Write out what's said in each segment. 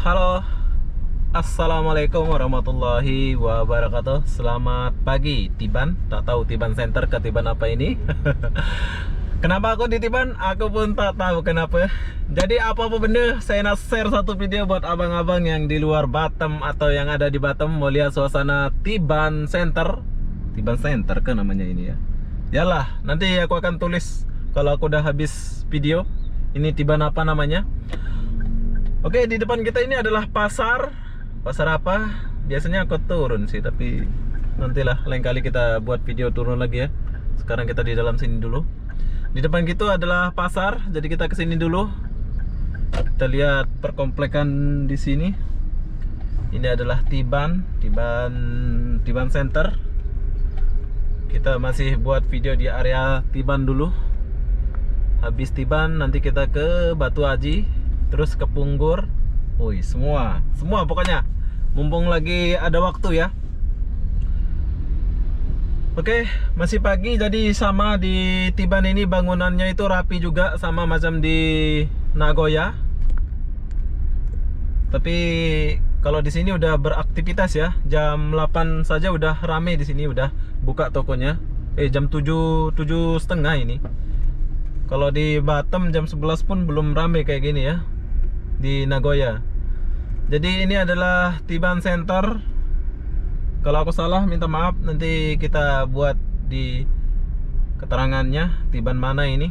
Halo, assalamualaikum warahmatullahi wabarakatuh. Selamat pagi, Tiban. Tak tahu Tiban Center ke Tiban apa ini. Kenapa aku di Tiban? Aku pun tak tahu kenapa. Jadi apa-apa benda, saya nak share satu video buat abang-abang yang di luar Batam atau yang ada di Batam mau lihat suasana Tiban Center. Tiban Center ke namanya ini ya. Yalah, nanti aku akan tulis kalau aku udah habis video. Ini Tiban apa namanya? Oke, di depan kita ini adalah pasar. Pasar apa? Biasanya aku turun sih, tapi nantilah lain kali kita buat video turun lagi ya. Sekarang kita di dalam sini dulu. Di depan kita adalah pasar, jadi kita ke sini dulu. Kita lihat perkomplekan di sini. Ini adalah Tiban Center. Kita masih buat video di area Tiban dulu. Habis Tiban nanti kita ke Batu Haji, terus ke Punggur. Wih, semua pokoknya. Mumpung lagi ada waktu ya. Oke, masih pagi, jadi sama di Tiban ini bangunannya itu rapi juga sama macam di Nagoya. Tapi kalau di sini udah beraktivitas ya. Jam 8 saja udah rame di sini, udah buka tokonya. Jam 7:30 ini. Kalau di Batam jam 11 pun belum rame kayak gini ya, di Nagoya. Jadi ini adalah Tiban Center. Kalau aku salah minta maaf, nanti kita buat di keterangannya Tiban mana ini.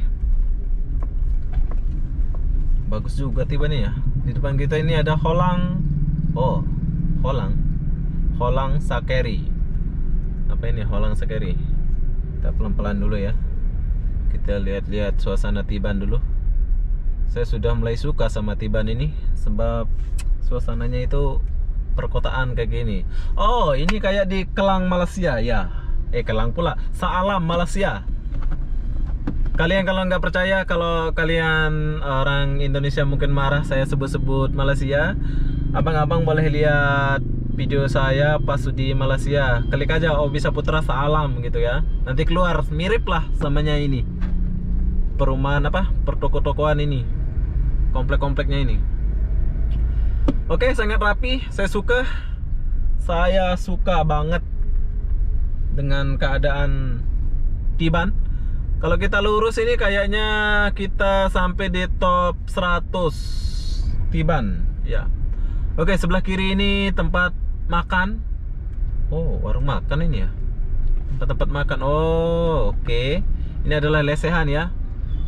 Bagus juga Tiban ya. Di depan kita ini ada Holang. Oh, Holang Sakeri. Apa ini Holang Sakeri? Kita pelan-pelan dulu ya. Kita lihat-lihat suasana Tiban dulu. Saya sudah mulai suka sama Tiban ini sebab suasananya itu perkotaan kayak gini. Oh, ini kayak di Kelang Malaysia ya. Kelang pula, Saalam Malaysia. Kalian kalau nggak percaya, kalau kalian orang Indonesia mungkin marah saya sebut-sebut Malaysia, abang-abang boleh lihat video saya pas di Malaysia. Klik aja Obisa Putra Saalam gitu ya. Nanti keluar mirip lah samanya ini. Perumahan apa? Pertoko-tokoan ini. Komplek-kompleknya ini. Oke, sangat rapi. Saya suka banget dengan keadaan Tiban. Kalau kita lurus ini kayaknya kita sampai di top 100 Tiban ya. Oke, sebelah kiri ini tempat makan. Oh, warung makan ini ya. Tempat-tempat makan. Oh, oke. Ini adalah lesehan ya.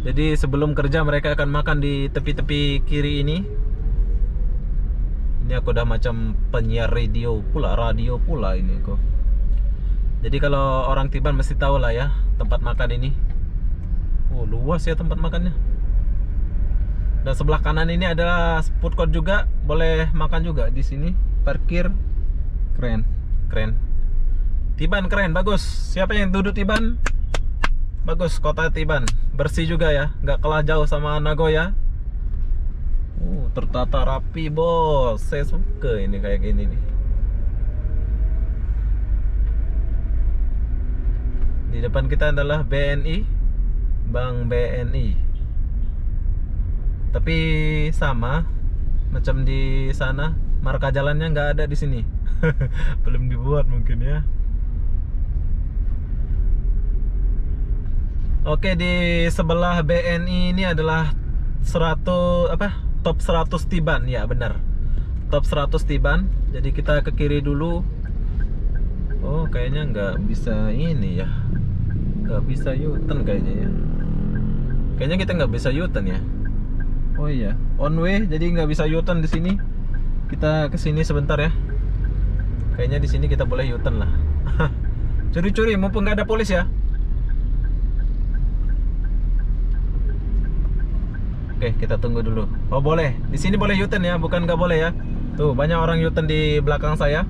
Jadi sebelum kerja mereka akan makan di tepi-tepi kiri ini. Ini aku udah macam penyiar radio pula ini kok. Jadi kalau orang Tiban mesti tahu lah ya tempat makan ini. Oh, luas ya tempat makannya. Dan sebelah kanan ini ada food court juga, boleh makan juga di sini. Parkir keren. Tiban keren, bagus. Siapa yang duduk Tiban? Bagus, kota Tiban bersih juga ya, nggak kalah jauh sama Nagoya. Tertata rapi bos, saya suka ini kayak gini nih. Di depan kita adalah BNI, Bank BNI. Tapi sama macam di sana, marka jalannya nggak ada di sini. Belum dibuat mungkin ya. Oke, di sebelah BNI ini adalah top 100 Tiban ya, benar. Top 100 Tiban. Jadi kita ke kiri dulu. Oh, kayaknya nggak bisa ini ya. Nggak bisa U-turn kayaknya ya. Kayaknya kita nggak bisa U-turn ya. Oh iya, on way, jadi nggak bisa U-turn di sini. Kita ke sini sebentar ya. Kayaknya di sini kita boleh U-turn lah. Curi-curi mumpung nggak ada polis ya. Oke, kita tunggu dulu. Oh, boleh. Di sini boleh U-turn ya, bukan nggak boleh ya. Tuh, banyak orang U-turn di belakang saya.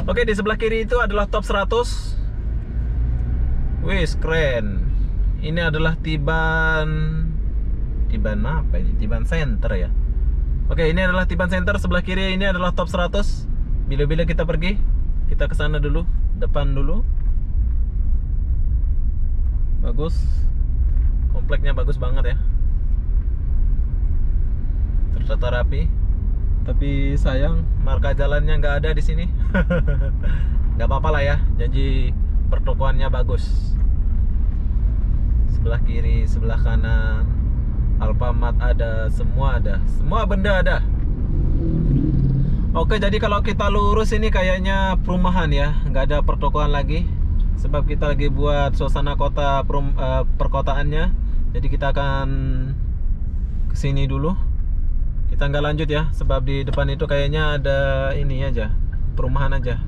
Oke, di sebelah kiri itu adalah top 100. Wih, keren. Ini adalah Tiban apa ini? Tiban Center ya. Oke, ini adalah Tiban Center. Sebelah kiri ini adalah top 100. Bila-bila kita pergi, kita ke sana dulu, depan dulu. Bagus. Kompleknya bagus banget ya. Tertata rapi. Tapi sayang marka jalannya nggak ada di sini. Nggak apa-apa lah ya, janji pertokoannya bagus. Sebelah kiri, sebelah kanan, Alfamart ada, semua benda ada. Oke, jadi kalau kita lurus ini kayaknya perumahan ya, nggak ada pertokoan lagi. Sebab kita lagi buat suasana kota perkotaannya. Jadi kita akan kesini dulu. Kita nggak lanjut ya, sebab di depan itu kayaknya ada ini aja, perumahan aja.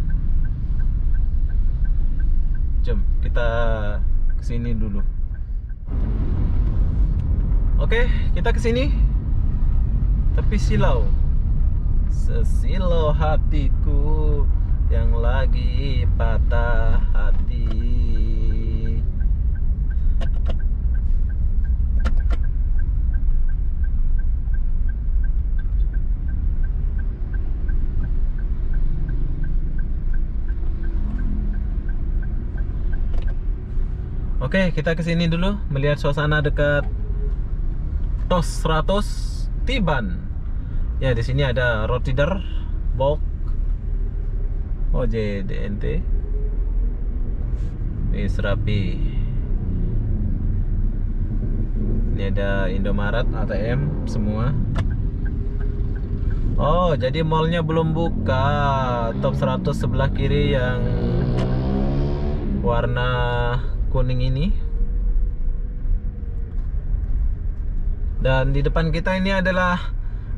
Jom kita kesini dulu. Oke, kita kesini. Tapi silau, sesilau hatiku yang lagi patah hati. Oke, kita kesini dulu melihat suasana dekat TOS 100 Tiban. Ya, di sini ada road leader, Bok, OJDNT, rapi. Ini ada Indomaret, ATM semua. Oh, jadi mallnya belum buka. Top 100 sebelah kiri yang warna kuning ini. Dan di depan kita ini adalah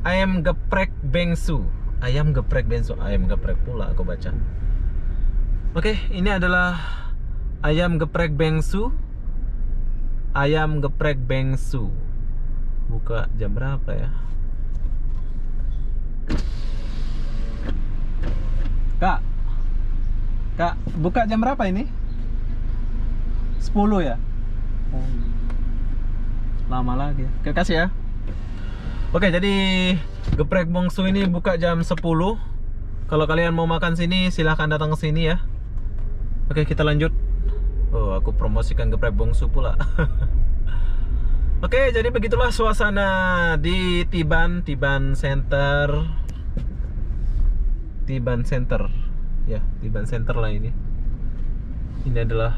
ayam geprek bengsu. Ayam geprek bengsu, ayam geprek pula aku baca. Oke, ini adalah ayam geprek bengsu. Ayam geprek bengsu. Buka jam berapa ya? Kak, buka jam berapa ini? 10 ya? Oh, lama lagi. Oke, kasih ya. Oke, jadi geprek bongsu ini buka jam 10. Kalau kalian mau makan sini, silahkan datang ke sini ya. Oke, kita lanjut. Oh, aku promosikan geprek bongsu pula. Oke, jadi begitulah suasana di Tiban Center. Tiban Center. Ya, Tiban Center lah ini. Ini adalah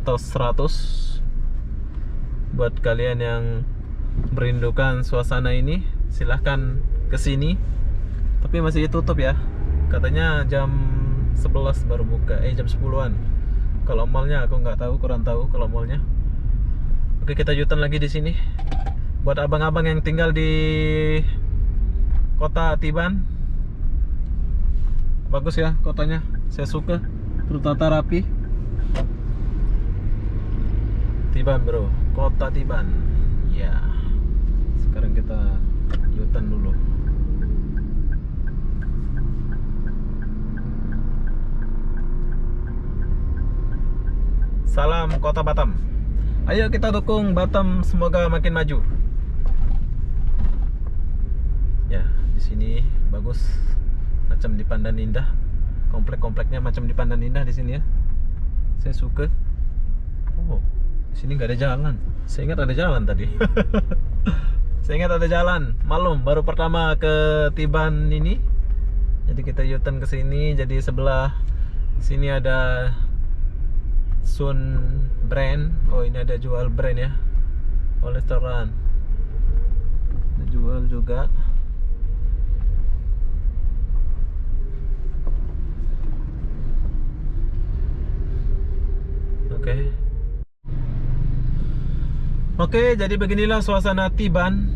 TOS 100. Buat kalian yang merindukan suasana ini, silahkan kesini. Tapi masih tutup ya. Katanya jam 11 baru buka. Jam 10-an. Kalau mallnya aku nggak tahu, kurang tahu kalau mallnya. Oke, kita jutan lagi di sini. Buat abang-abang yang tinggal di kota Tiban, bagus ya kotanya. Saya suka, tertata rapi. Tiban bro, kota Tiban. Ya, sekarang kita yutan dulu. Salam kota Batam. Ayo kita dukung Batam semoga makin maju. Ya, di sini bagus, macam di Pandan Indah. Komplek-kompleknya macam di Pandan Indah di sini ya. Saya suka. Oh, di sini nggak ada jalan. Saya ingat ada jalan tadi. Saya ingat ada jalan. Malum, baru pertama ke Tiban ini. Jadi kita yutan ke sini. Jadi sebelah sini ada Sun Brand. Oh, ini ada jual brand ya. Oh, restoran. Ada jual juga. Oke. Oke, jadi beginilah suasana Tiban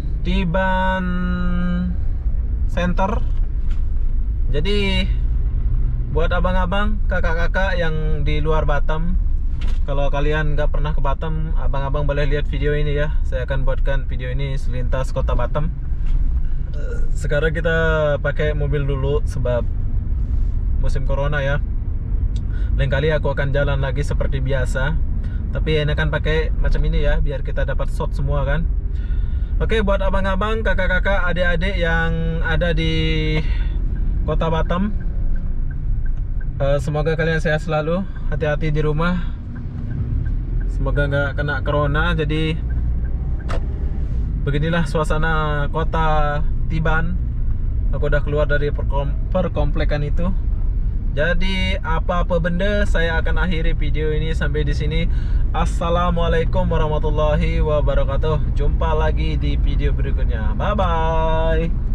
Center. Jadi buat abang-abang, kakak-kakak yang di luar Batam, kalau kalian nggak pernah ke Batam, abang-abang boleh lihat video ini ya. Saya akan buatkan video ini selintas kota Batam. Sekarang kita pakai mobil dulu sebab musim corona ya. Lain kali aku akan jalan lagi seperti biasa. Tapi enakan pakai macam ini ya, biar kita dapat shot semua kan. Oke, buat abang-abang, kakak-kakak, adik-adik yang ada di kota Batam, semoga kalian sehat selalu, hati-hati di rumah, semoga nggak kena corona. Jadi beginilah suasana kota Tiban Aku udah keluar dari perkomplekan itu. Jadi apa-apa benda, saya akan akhiri video ini sampai di sini. Assalamualaikum warahmatullahi wabarakatuh. Jumpa lagi di video berikutnya. Bye bye.